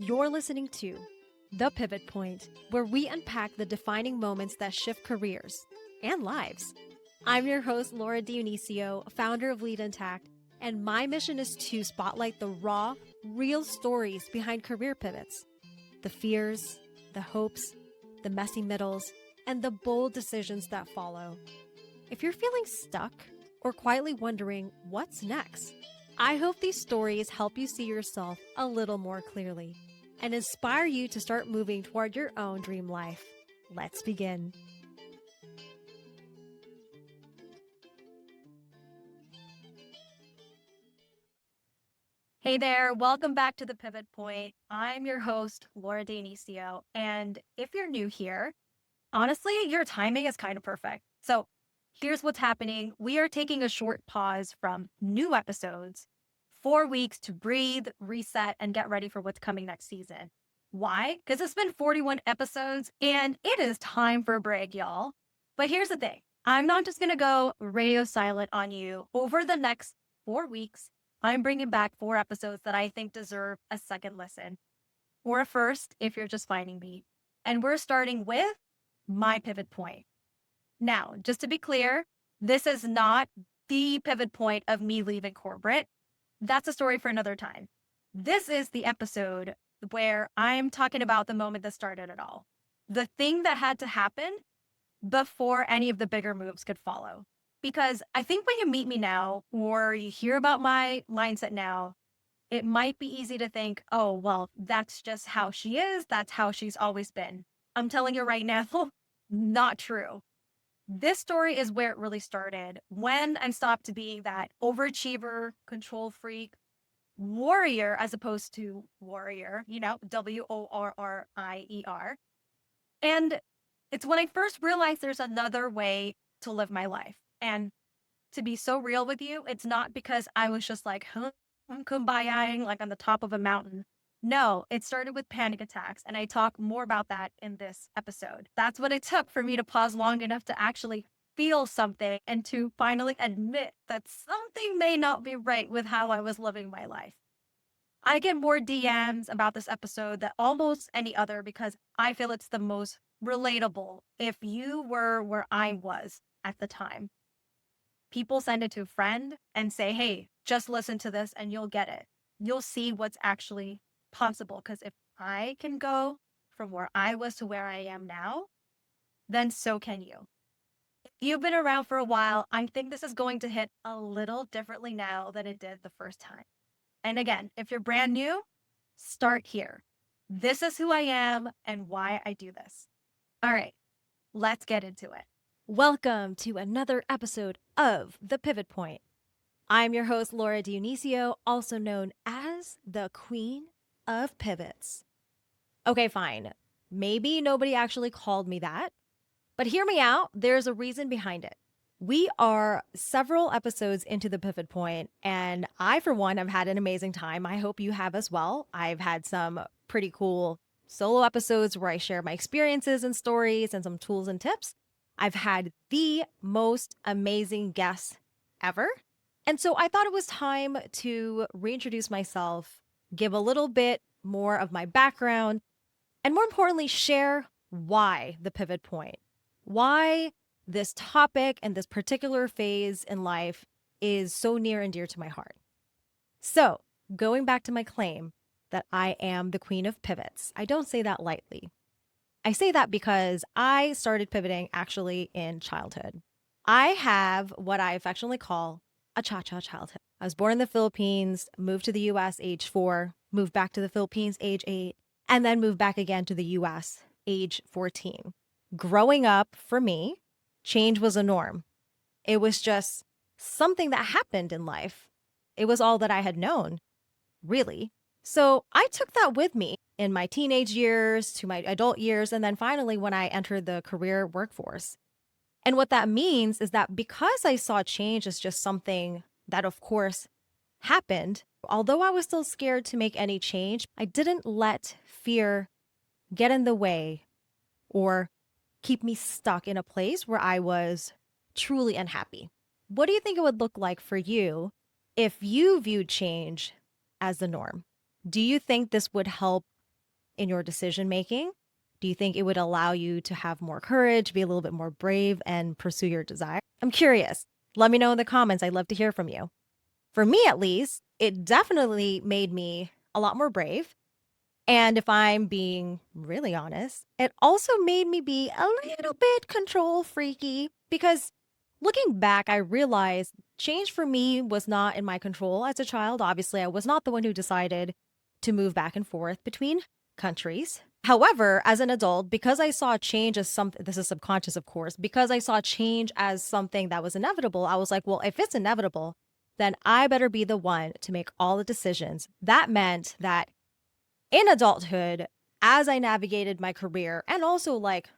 You're listening to The Pivot Point, where we unpack the defining moments that shift careers and lives. I'm your host, Laura Dionisio, founder of Lead Intact, and my mission is to spotlight the raw, real stories behind career pivots. The fears, the hopes, the messy middles, and the bold decisions that follow. If you're feeling stuck or quietly wondering what's next, I hope these stories help you see yourself a little more clearly and inspire you to start moving toward your own dream life. Let's begin. Hey there, welcome back to The Pivot Point. I'm your host, Laura Dionisio, and if you're new here, honestly, your timing is kind of perfect. So here's what's happening. We are taking a short pause from new episodes, 4 weeks to breathe, reset, and get ready for what's coming next season. Why? Because it's been 41 episodes and it is time for a break, y'all. But here's the thing. I'm not just going to go radio silent on you. Over the next 4 weeks, I'm bringing back 4 episodes that I think deserve a second listen or a first if you're just finding me. And we're starting with my pivot point. Now, just to be clear, this is not the pivot point of me leaving corporate. That's a story for another time. This is the episode where I'm talking about the moment that started it all. The thing that had to happen before any of the bigger moves could follow. Because I think when you meet me now or you hear about my mindset now, it might be easy to think, oh, well, that's just how she is. That's how she's always been. I'm telling you right now, not true. This story is where it really started when I stopped being that overachiever, control freak, warrior, as opposed to warrior, WORRIER. And it's when I first realized there's another way to live my life. And to be so real with you, it's not because I was just like, I'm kumbayaing like on the top of a mountain. No, it started with panic attacks, and I talk more about that in this episode. That's what it took for me to pause long enough to actually feel something and to finally admit that something may not be right with how I was living my life. I get more DMs about this episode than almost any other because I feel it's the most relatable if you were where I was at the time. People send it to a friend and say, hey, just listen to this and you'll get it. You'll see what's actually possible. Because if I can go from where I was to where I am now, then so can you. If you've been around for a while, I think this is going to hit a little differently now than it did the first time. And again, if you're brand new, start here. This is who I am and why I do this. All right, let's get into it. Welcome to another episode of The Pivot Point. I'm your host, Laura Dionisio, also known as the Queen of Pivots. Okay, fine. Maybe nobody actually called me that, but hear me out. There's a reason behind it. We are several episodes into The Pivot Point, and I, for one, have had an amazing time. I hope you have as well. I've had some pretty cool solo episodes where I share my experiences and stories and some tools and tips. I've had the most amazing guests ever. And so I thought it was time to reintroduce myself, give a little bit more of my background, and more importantly, share why the pivot point, why this topic and this particular phase in life is so near and dear to my heart. So going back to my claim that I am the queen of pivots, I don't say that lightly. I say that because I started pivoting actually in childhood. I have what I affectionately call a cha-cha childhood. I was born in the Philippines, moved to the US age 4, moved back to the Philippines age 8, and then moved back again to the US age 14. Growing up, for me, change was a norm. It was just something that happened in life. It was all that I had known, really. So I took that with me in my teenage years to my adult years, and then finally when I entered the career workforce. And what that means is that because I saw change as just something that, of course, happened, although I was still scared to make any change, I didn't let fear get in the way or keep me stuck in a place where I was truly unhappy. What do you think it would look like for you if you viewed change as the norm? Do you think this would help in your decision making? Do you think it would allow you to have more courage, be a little bit more brave, and pursue your desire? I'm curious. Let me know in the comments. I'd love to hear from you. For me, at least, it definitely made me a lot more brave. And if I'm being really honest, it also made me be a little bit control freaky because looking back, I realized change for me was not in my control as a child. Obviously, I was not the one who decided to move back and forth between countries. However, as an adult, because I saw change as something, this is subconscious, of course, because I saw change as something that was inevitable, I was like, well, if it's inevitable, then I better be the one to make all the decisions. That meant that in adulthood, as I navigated my career and also like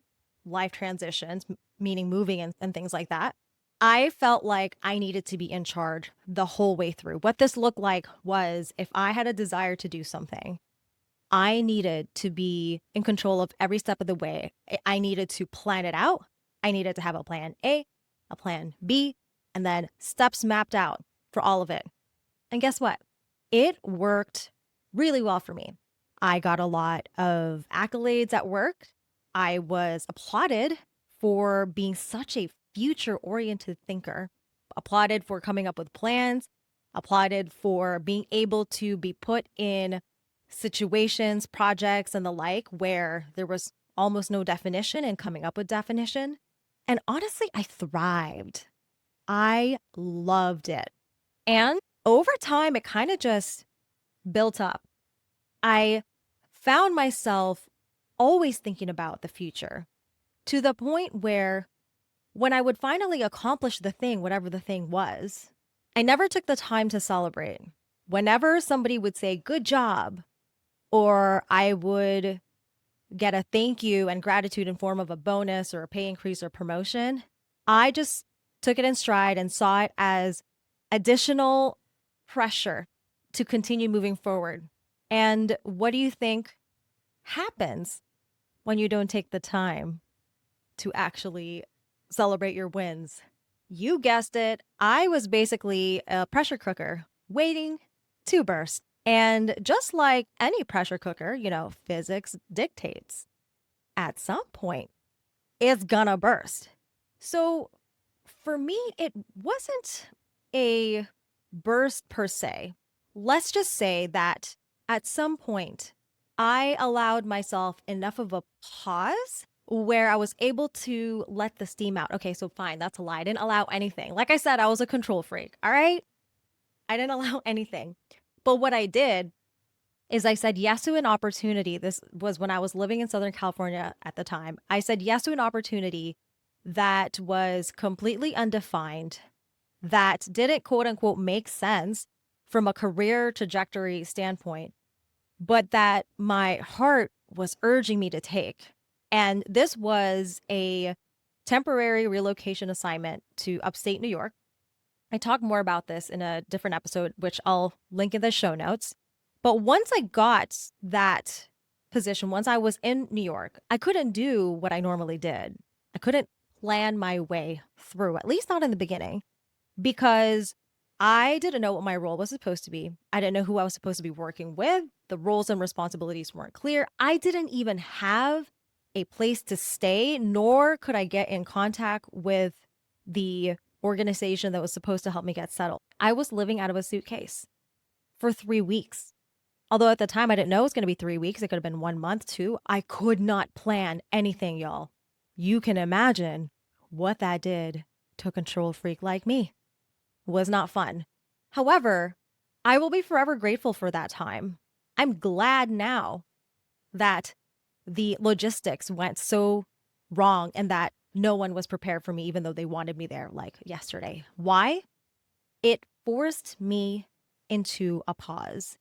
life transitions, meaning moving and things like that, I felt like I needed to be in charge the whole way through. What this looked like was if I had a desire to do something, I needed to be in control of every step of the way. I needed to plan it out. I needed to have a plan A, a plan B, and then steps mapped out for all of it. And guess what? It worked really well for me. I got a lot of accolades at work. I was applauded for being such a future oriented thinker, applauded for coming up with plans, applauded for being able to be put in situations, projects, and the like where there was almost no definition and coming up with definition. And honestly, I thrived. I loved it. And over time, it kind of just built up. I found myself always thinking about the future to the point where when I would finally accomplish the thing, whatever the thing was, I never took the time to celebrate. Whenever somebody would say, good job, or I would get a thank you and gratitude in form of a bonus or a pay increase or promotion, I just took it in stride and saw it as additional pressure to continue moving forward. And what do you think happens when you don't take the time to actually celebrate your wins? You guessed it. I was basically a pressure cooker waiting to burst. And just like any pressure cooker, physics dictates at some point it's gonna burst. So for me, it wasn't a burst per se. Let's just say that at some point, I allowed myself enough of a pause where I was able to let the steam out. Okay, so fine, that's a lie. I didn't allow anything. Like I said, I was a control freak. All right. I didn't allow anything. But what I did is I said yes to an opportunity. This was when I was living in Southern California at the time. I said yes to an opportunity that was completely undefined, that didn't quote unquote make sense from a career trajectory standpoint, but that my heart was urging me to take. And this was a temporary relocation assignment to upstate New York. I talk more about this in a different episode, which I'll link in the show notes. But once I got that position, once I was in New York, I couldn't do what I normally did. I couldn't plan my way through, at least not in the beginning, because I didn't know what my role was supposed to be. I didn't know who I was supposed to be working with. The roles and responsibilities weren't clear. I didn't even have a place to stay, nor could I get in contact with the organization that was supposed to help me get settled. I was living out of a suitcase for 3 weeks. Although at the time I didn't know it was going to be 3 weeks, it could have been 1 month too. I could not plan anything, y'all. You can imagine what that did to a control freak like me. It was not fun. However, I will be forever grateful for that time. I'm glad now that the logistics went so wrong and that no one was prepared for me, even though they wanted me there like yesterday. Why? It forced me into a pause.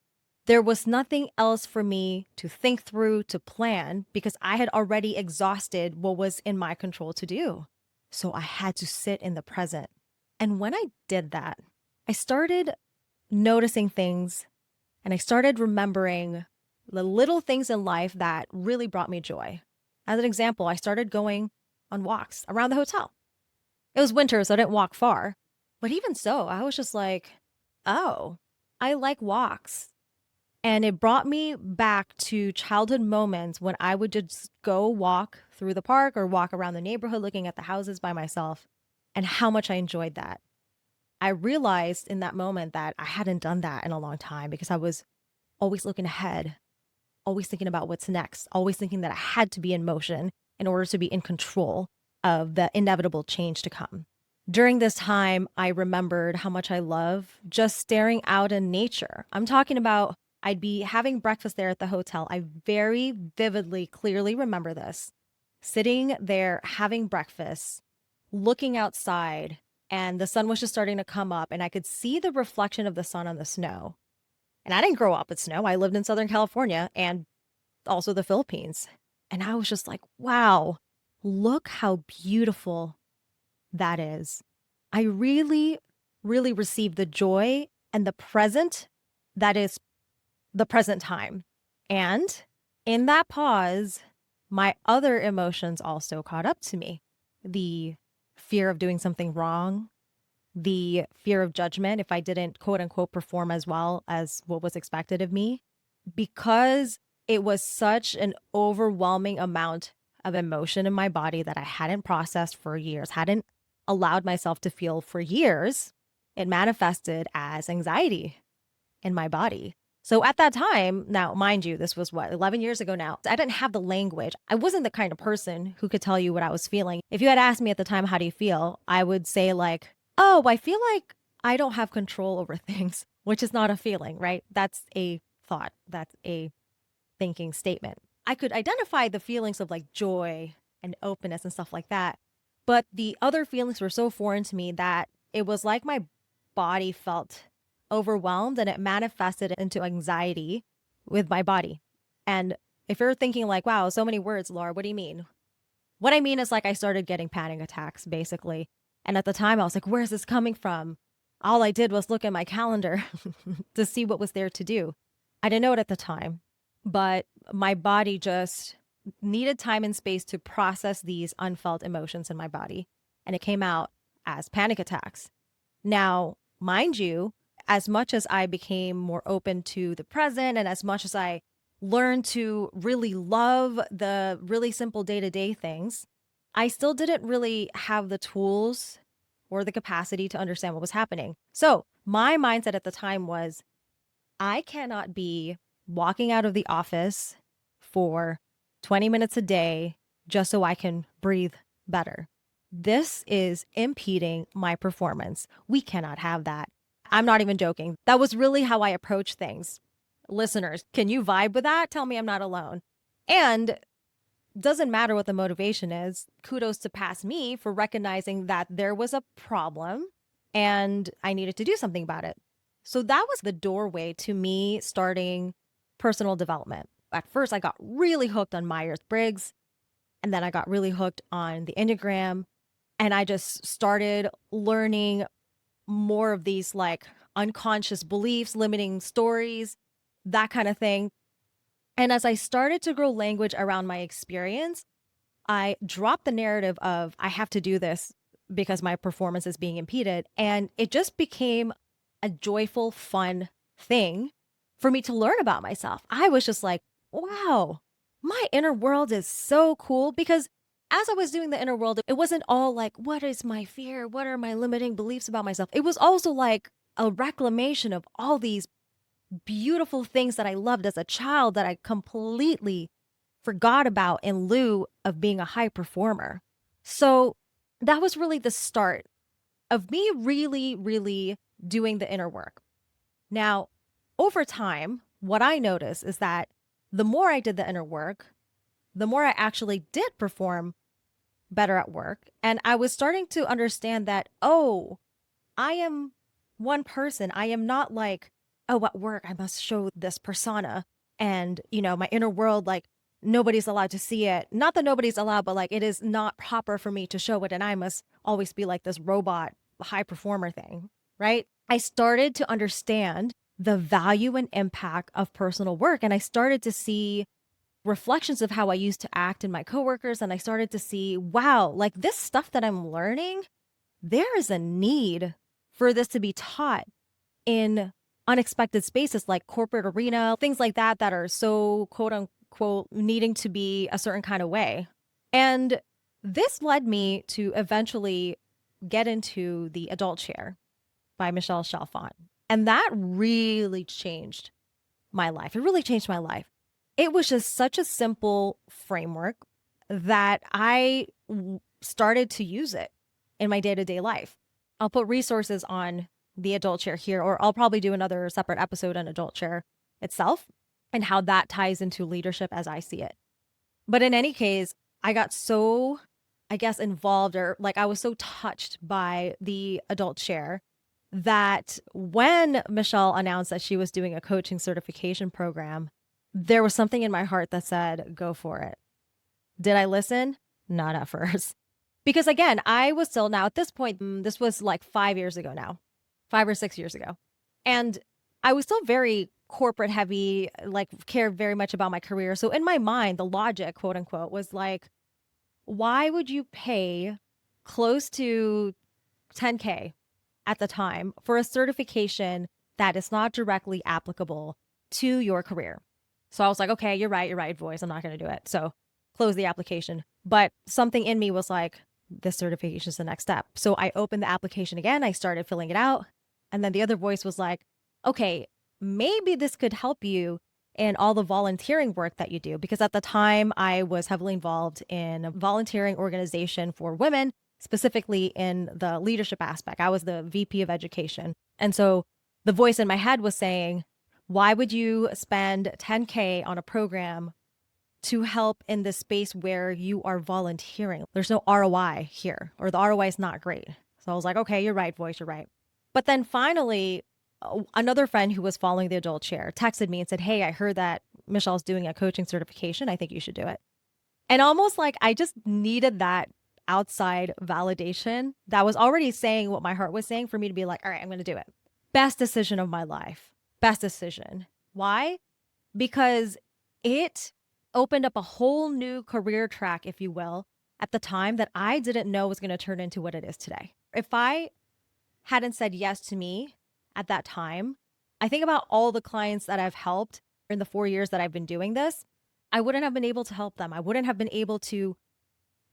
There was nothing else for me to think through, to plan, because I had already exhausted what was in my control to do. So I had to sit in the present. And when I did that, I started noticing things and I started remembering the little things in life that really brought me joy. As an example, I started going on walks around the hotel. It was winter, so I didn't walk far. But even so, I was just like, oh, I like walks. And it brought me back to childhood moments when I would just go walk through the park or walk around the neighborhood looking at the houses by myself and how much I enjoyed that. I realized in that moment that I hadn't done that in a long time because I was always looking ahead, always thinking about what's next, always thinking that I had to be in motion in order to be in control of the inevitable change to come. During this time, I remembered how much I love just staring out in nature. I'm talking about I'd be having breakfast there at the hotel. I very vividly, clearly remember this. Sitting there having breakfast, looking outside, and the sun was just starting to come up, and I could see the reflection of the sun on the snow. And I didn't grow up with snow. I lived in Southern California and also the Philippines. And I was just like, wow, look how beautiful that is. I really, really received the joy and the present that is the present time. And in that pause, my other emotions also caught up to me. The fear of doing something wrong, the fear of judgment if I didn't quote unquote perform as well as what was expected of me, because it was such an overwhelming amount of emotion in my body that I hadn't processed for years, hadn't allowed myself to feel for years. It manifested as anxiety in my body. So at that time, now, mind you, this was what, 11 years ago now, I didn't have the language. I wasn't the kind of person who could tell you what I was feeling. If you had asked me at the time, how do you feel? I would say, like, oh, I feel like I don't have control over things, which is not a feeling, right? That's a thought. That's a thinking statement. I could identify the feelings of like joy and openness and stuff like that. But the other feelings were so foreign to me that it was like my body felt overwhelmed and it manifested into anxiety with my body. And if you're thinking like, wow, so many words, Laura, what do you mean? What I mean is like I started getting panic attacks basically. And at the time I was like, where's this coming from? All I did was look at my calendar to see what was there to do. I didn't know it at the time, but my body just needed time and space to process these unfelt emotions in my body. And it came out as panic attacks. Now, mind you, as much as I became more open to the present and as much as I learned to really love the really simple day to day things, I still didn't really have the tools or the capacity to understand what was happening. So, my mindset at the time was I cannot be walking out of the office for 20 minutes a day just so I can breathe better. This is impeding my performance. We cannot have that. I'm not even joking. That was really how I approach things. Listeners, can you vibe with that? Tell me I'm not alone. And doesn't matter what the motivation is. Kudos to past me for recognizing that there was a problem and I needed to do something about it. So that was the doorway to me starting personal development. At first, I got really hooked on Myers Briggs, and then I got really hooked on the Enneagram. And I just started learning more of these like unconscious beliefs, limiting stories, that kind of thing. And as I started to grow language around my experience, I dropped the narrative of I have to do this because my performance is being impeded. And it just became a joyful, fun thing for me to learn about myself. I was just like, wow, my inner world is so cool because as I was doing the inner world, it wasn't all like, what is my fear? What are my limiting beliefs about myself? It was also like a reclamation of all these beautiful things that I loved as a child that I completely forgot about in lieu of being a high performer. So that was really the start of me really, really doing the inner work. Now, over time, what I noticed is that the more I did the inner work, the more I actually did perform better at work. And I was starting to understand that, oh, I am one person. I am not like, oh, at work, I must show this persona. And, my inner world, like, nobody's allowed to see it. Not that nobody's allowed, but like, it is not proper for me to show it. And I must always be like this robot, high performer thing, right? I started to understand the value and impact of personal work. And I started to see reflections of how I used to act in my coworkers. And I started to see, wow, like this stuff that I'm learning, there is a need for this to be taught in unexpected spaces like corporate arena, things like that that are so quote unquote needing to be a certain kind of way. And this led me to eventually get into the adult chair by Michelle Chalfant. And that really changed my life. It really changed my life. It was just such a simple framework that started to use it in my day to day life. I'll put resources on the adult chair here, or I'll probably do another separate episode on adult chair itself and how that ties into leadership as I see it. But in any case, I got so, I guess, involved, or like I was so touched by the adult chair that when Michelle announced that she was doing a coaching certification program, there was something in my heart that said, go for it. Did I listen? Not at first. Because again, I was still now at this point, this was like 5 years ago now, 5 or 6 years ago. And I was still very corporate heavy, like care very much about my career. So in my mind, the logic, quote unquote, was like, why would you pay close to 10K at the time for a certification that is not directly applicable to your career? So I was like, okay, you're right, voice. I'm not going to do it. So close the application. But something in me was like, this certification is the next step. So I opened the application again. I started filling it out. And then the other voice was like, okay, maybe this could help you in all the volunteering work that you do. Because at the time, I was heavily involved in a volunteering organization for women, specifically in the leadership aspect. I was the VP of education. And so the voice in my head was saying, why would you spend 10K on a program to help in the space where you are volunteering? There's no ROI here, or the ROI is not great. So I was like, okay, you're right, voice, you're right. But then finally, another friend who was following the adult chair texted me and said, hey, I heard that Michelle's doing a coaching certification. I think you should do it. And almost like I just needed that outside validation that was already saying what my heart was saying for me to be like, all right, I'm going to do it. Best decision of my life. Best decision. Why? Because it opened up a whole new career track, if you will, at the time that I didn't know was going to turn into what it is today. If I hadn't said yes to me at that time, I think about all the clients that I've helped in the 4 years that I've been doing this, I wouldn't have been able to help them. I wouldn't have been able to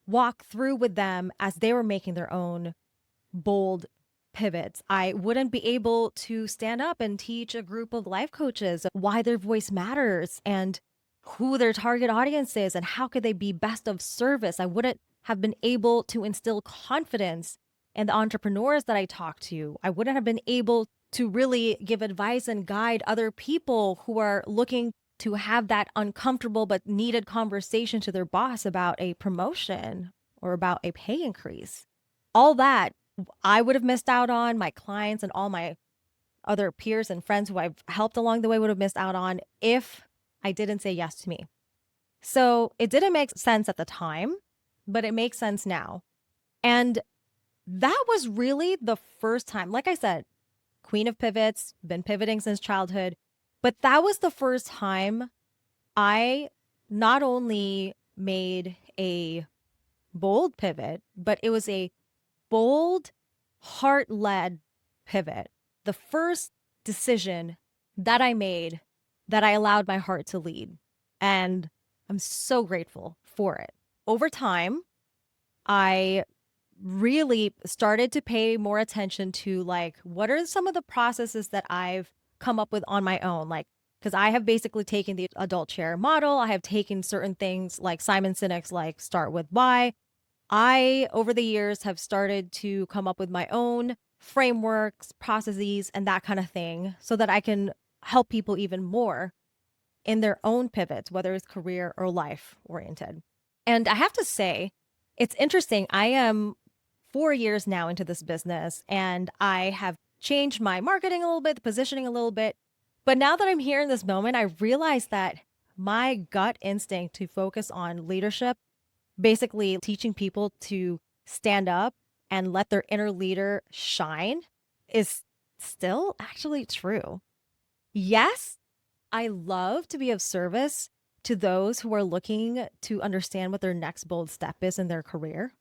walk through with them as they were making their own bold pivots. I wouldn't be able to stand up and teach a group of life coaches why their voice matters and who their target audience is and how could they be best of service. I wouldn't have been able to instill confidence in the entrepreneurs that I talk to. I wouldn't have been able to really give advice and guide other people who are looking to have that uncomfortable but needed conversation to their boss about a promotion or about a pay increase. All that I would have missed out on, my clients and all my other peers and friends who I've helped along the way would have missed out on if I didn't say yes to me. So it didn't make sense at the time, but it makes sense now. And that was really the first time, like I said, queen of pivots, been pivoting since childhood, but that was the first time I not only made a bold pivot, but it was a bold, heart led pivot. The first decision that I made that I allowed my heart to lead. And I'm so grateful for it. Over time, I really started to pay more attention to like, what are some of the processes that I've come up with on my own? Like, because I have basically taken the adult chair model. I have taken certain things like Simon Sinek's, like start with why. I, over the years, have started to come up with my own frameworks, processes, and that kind of thing so that I can help people even more in their own pivots, whether it's career or life oriented. And I have to say, it's interesting. I am 4 years now into this business and I have changed my marketing a little bit, the positioning a little bit. But now that I'm here in this moment, I realize that my gut instinct to focus on leadership, basically teaching people to stand up and let their inner leader shine, is still actually true. Yes, I love to be of service to those who are looking to understand what their next bold step is in their career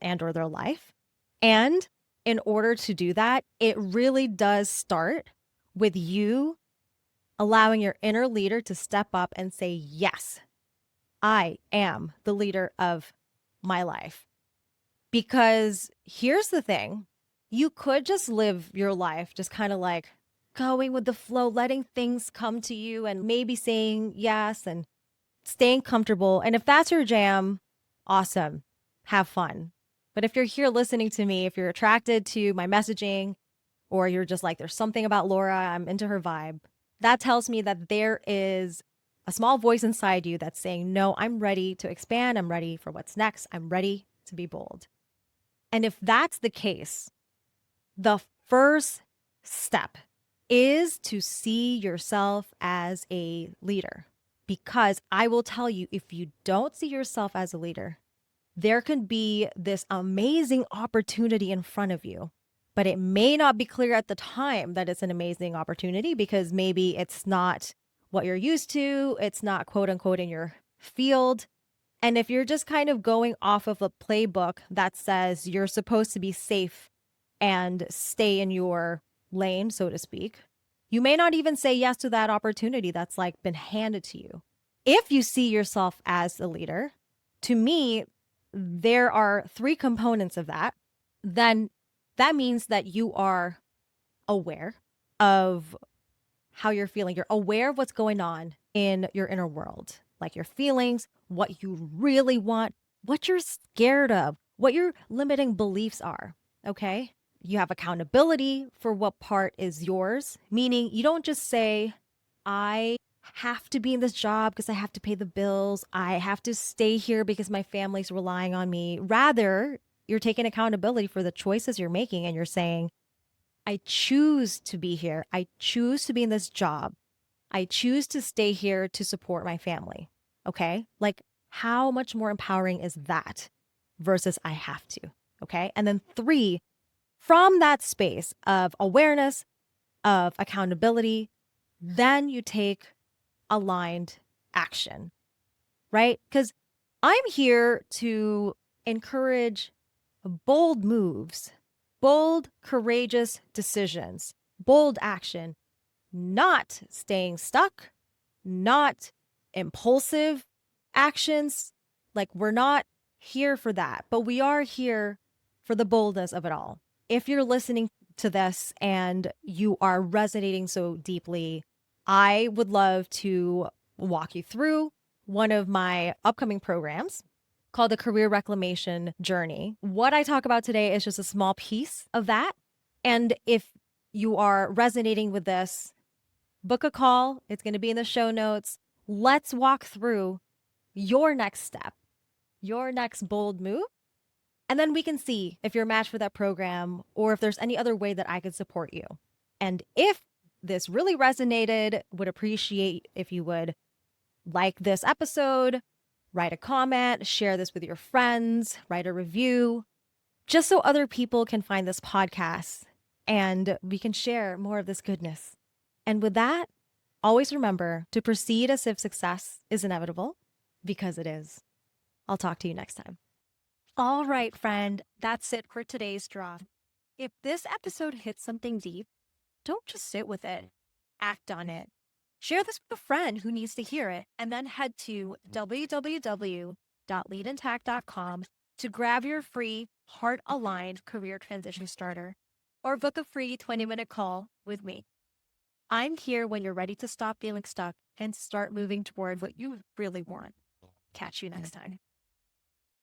and or their life. And in order to do that, it really does start with you allowing your inner leader to step up and say, yes, I am the leader of my life. Because here's the thing, you could just live your life just kind of like going with the flow, letting things come to you and maybe saying yes and staying comfortable. And if that's your jam, awesome. Have fun. But if you're here listening to me, if you're attracted to my messaging, or you're just like, there's something about Laura, I'm into her vibe, that tells me that there is a small voice inside you that's saying, no, I'm ready to expand. I'm ready for what's next. I'm ready to be bold. And if that's the case, the first step is to see yourself as a leader. Because I will tell you, if you don't see yourself as a leader, there can be this amazing opportunity in front of you, but it may not be clear at the time that it's an amazing opportunity because maybe it's not what you're used to. It's not quote unquote in your field. And if you're just kind of going off of a playbook that says you're supposed to be safe and stay in your lane, so to speak, you may not even say yes to that opportunity that's like been handed to you. If you see yourself as a leader, to me, there are three components of that. Then that means that you are aware of how you're feeling. You're aware of what's going on in your inner world, like your feelings, what you really want, what you're scared of, what your limiting beliefs are. Okay. You have accountability for what part is yours, meaning you don't just say, I have to be in this job because I have to pay the bills. I have to stay here because my family's relying on me. Rather, you're taking accountability for the choices you're making and you're saying, I choose to be here. I choose to be in this job. I choose to stay here to support my family. Okay. Like, how much more empowering is that versus I have to? Okay. And then three, from that space of awareness, of accountability, then you take aligned action, right? Because I'm here to encourage bold moves, bold, courageous decisions, bold action, not staying stuck, not impulsive actions. Like, we're not here for that, but we are here for the boldness of it all. If you're listening to this and you are resonating so deeply, I would love to walk you through one of my upcoming programs called the Career Reclamation Journey. What I talk about today is just a small piece of that. And if you are resonating with this, book a call. It's going to be in the show notes. Let's walk through your next step, your next bold move. And then we can see if you're a match for that program or if there's any other way that I could support you. And if this really resonated, would appreciate if you would like this episode, write a comment, share this with your friends, write a review, just so other people can find this podcast and we can share more of this goodness. And with that, always remember to proceed as if success is inevitable because it is. I'll talk to you next time. All right, friend, that's it for today's drop. If this episode hits something deep, don't just sit with it, act on it. Share this with a friend who needs to hear it, and then head to www.leadintact.com to grab your free heart aligned career transition starter or book a free 20-minute call with me. I'm here when you're ready to stop feeling stuck and start moving toward what you really want. Catch you next time.